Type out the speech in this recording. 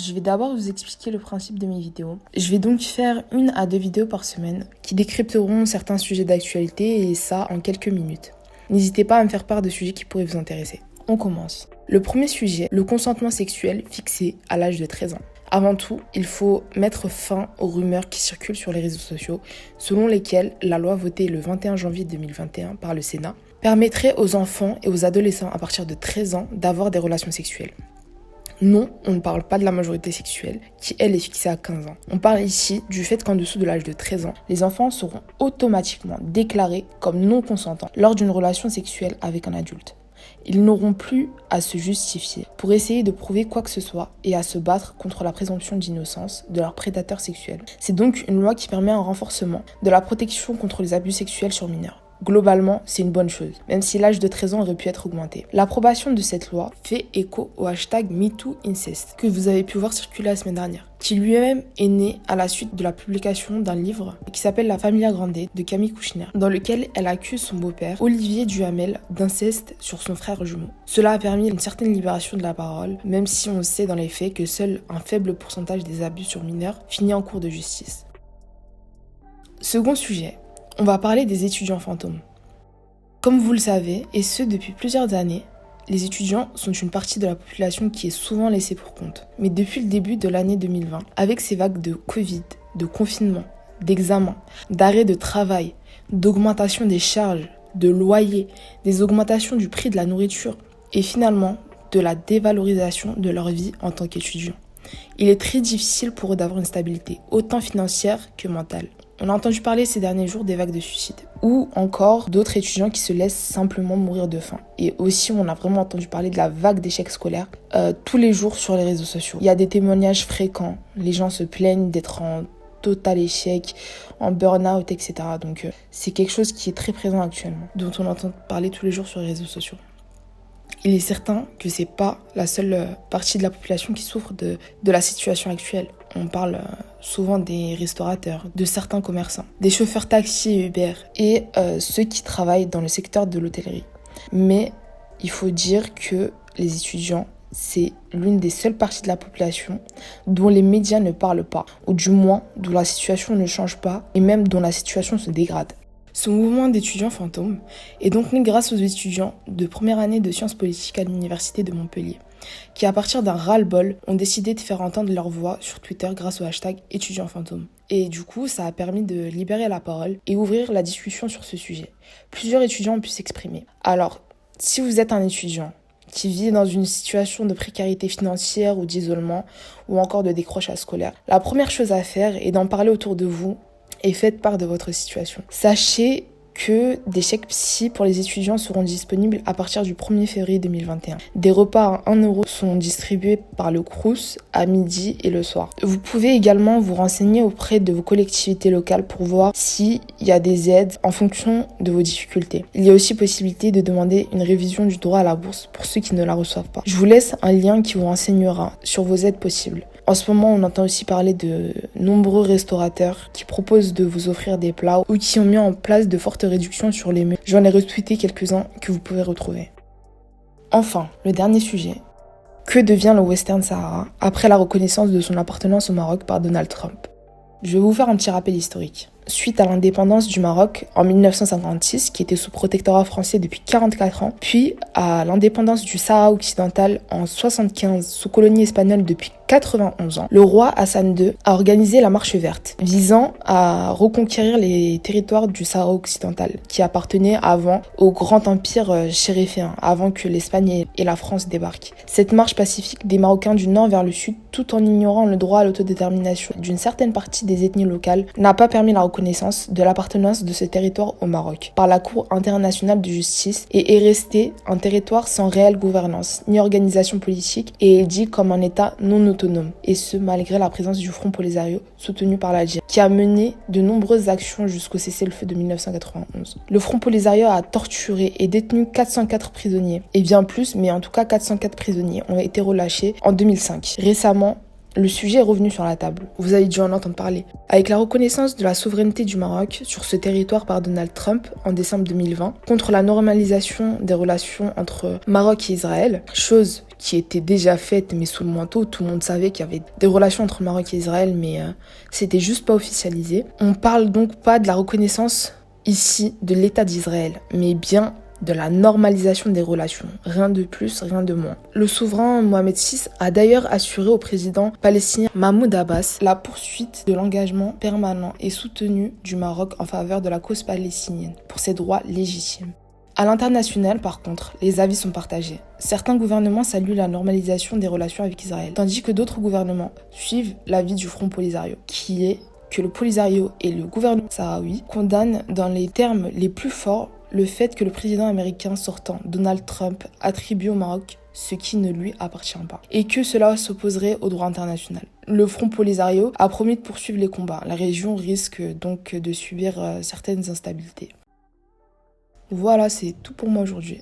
je vais d'abord vous expliquer le principe de mes vidéos. Je vais donc faire 1 à 2 vidéos par semaine qui décrypteront certains sujets d'actualité et ça en quelques minutes. N'hésitez pas à me faire part de sujets qui pourraient vous intéresser. On commence. Le premier sujet, le consentement sexuel fixé à l'âge de 13 ans. Avant tout, il faut mettre fin aux rumeurs qui circulent sur les réseaux sociaux, selon lesquelles la loi votée le 21 janvier 2021 par le Sénat permettrait aux enfants et aux adolescents à partir de 13 ans d'avoir des relations sexuelles. Non, on ne parle pas de la majorité sexuelle, qui elle est fixée à 15 ans. On parle ici du fait qu'en dessous de l'âge de 13 ans, les enfants seront automatiquement déclarés comme non consentants lors d'une relation sexuelle avec un adulte. Ils n'auront plus à se justifier pour essayer de prouver quoi que ce soit et à se battre contre la présomption d'innocence de leurs prédateurs sexuels. C'est donc une loi qui permet un renforcement de la protection contre les abus sexuels sur mineurs. Globalement, c'est une bonne chose, même si l'âge de 13 ans aurait pu être augmenté. L'approbation de cette loi fait écho au hashtag MeTooIncest que vous avez pu voir circuler la semaine dernière, qui lui-même est né à la suite de la publication d'un livre qui s'appelle La Familia Grande de Camille Kouchner, dans lequel elle accuse son beau-père, Olivier Duhamel, d'inceste sur son frère jumeau. Cela a permis une certaine libération de la parole, même si on sait dans les faits que seul un faible pourcentage des abus sur mineurs finit en cour de justice. Second sujet. On va parler des étudiants fantômes. Comme vous le savez, et ce depuis plusieurs années, les étudiants sont une partie de la population qui est souvent laissée pour compte. Mais depuis le début de l'année 2020, avec ces vagues de Covid, de confinement, d'examens, d'arrêt de travail, d'augmentation des charges, de loyers, des augmentations du prix de la nourriture et finalement de la dévalorisation de leur vie en tant qu'étudiants, il est très difficile pour eux d'avoir une stabilité, autant financière que mentale. On a entendu parler ces derniers jours des vagues de suicide ou encore d'autres étudiants qui se laissent simplement mourir de faim. Et aussi, on a vraiment entendu parler de la vague d'échecs scolaires tous les jours sur les réseaux sociaux. Il y a des témoignages fréquents. Les gens se plaignent d'être en total échec, en burn-out, etc. Donc, c'est quelque chose qui est très présent actuellement, dont on entend parler tous les jours sur les réseaux sociaux. Il est certain que c'est pas la seule partie de la population qui souffre de la situation actuelle. On parle souvent des restaurateurs, de certains commerçants, des chauffeurs taxi et Uber et ceux qui travaillent dans le secteur de l'hôtellerie. Mais il faut dire que les étudiants, c'est l'une des seules parties de la population dont les médias ne parlent pas, ou du moins dont la situation ne change pas et même dont la situation se dégrade. Ce mouvement d'étudiants fantômes est donc né grâce aux étudiants de première année de sciences politiques à l'université de Montpellier, qui à partir d'un ras-le-bol ont décidé de faire entendre leur voix sur Twitter grâce au hashtag étudiants fantômes. Et du coup, ça a permis de libérer la parole et ouvrir la discussion sur ce sujet. Plusieurs étudiants ont pu s'exprimer. Alors, si vous êtes un étudiant qui vit dans une situation de précarité financière ou d'isolement ou encore de décrochage scolaire, la première chose à faire est d'en parler autour de vous et faites part de votre situation. Sachez que des chèques psy pour les étudiants seront disponibles à partir du 1er février 2021. Des repas à 1 € sont distribués par le Crous à midi et le soir. Vous pouvez également vous renseigner auprès de vos collectivités locales pour voir s'il y a des aides en fonction de vos difficultés. Il y a aussi possibilité de demander une révision du droit à la bourse pour ceux qui ne la reçoivent pas. Je vous laisse un lien qui vous renseignera sur vos aides possibles. En ce moment, on entend aussi parler de nombreux restaurateurs qui proposent de vous offrir des plats ou qui ont mis en place de fortes réductions sur les menus. J'en ai retweeté quelques-uns que vous pouvez retrouver. Enfin, le dernier sujet. Que devient le Western Sahara après la reconnaissance de son appartenance au Maroc par Donald Trump ? Je vais vous faire un petit rappel historique. Suite à l'indépendance du Maroc en 1956, qui était sous protectorat français depuis 44 ans, puis à l'indépendance du Sahara occidental en 1975, sous colonie espagnole depuis 91 ans, le roi Hassan II a organisé la Marche verte, visant à reconquérir les territoires du Sahara occidental, qui appartenaient avant au grand empire chériféen, avant que l'Espagne et la France débarquent. Cette marche pacifique des Marocains du nord vers le sud, tout en ignorant le droit à l'autodétermination d'une certaine partie des ethnies locales, n'a pas permis la reconnaissance de l'appartenance de ce territoire au Maroc par la Cour internationale de justice et est resté un territoire sans réelle gouvernance ni organisation politique et est dit comme un État non autonome, et ce malgré la présence du Front Polisario soutenu par l'Algérie, qui a mené de nombreuses actions jusqu'au cessez-le-feu de 1991. Le Front Polisario a torturé et détenu 404 prisonniers, et bien plus, mais en tout cas 404 prisonniers ont été relâchés en 2005. Récemment, le sujet est revenu sur la table. Vous avez dû en entendre parler. Avec la reconnaissance de la souveraineté du Maroc sur ce territoire par Donald Trump en décembre 2020, contre la normalisation des relations entre Maroc et Israël, chose qui était déjà faite mais sous le manteau, tout le monde savait qu'il y avait des relations entre Maroc et Israël, mais c'était juste pas officialisé. On parle donc pas de la reconnaissance ici de l'État d'Israël, mais bien de la normalisation des relations. Rien de plus, rien de moins. Le souverain Mohamed VI a d'ailleurs assuré au président palestinien Mahmoud Abbas la poursuite de l'engagement permanent et soutenu du Maroc en faveur de la cause palestinienne pour ses droits légitimes. À l'international, par contre, les avis sont partagés. Certains gouvernements saluent la normalisation des relations avec Israël, tandis que d'autres gouvernements suivent l'avis du Front Polisario, qui est que le Polisario et le gouvernement sahraoui condamnent dans les termes les plus forts le fait que le président américain sortant, Donald Trump, attribue au Maroc ce qui ne lui appartient pas, et que cela s'opposerait au droit international. Le Front Polisario a promis de poursuivre les combats. La région risque donc de subir certaines instabilités. Voilà, c'est tout pour moi aujourd'hui.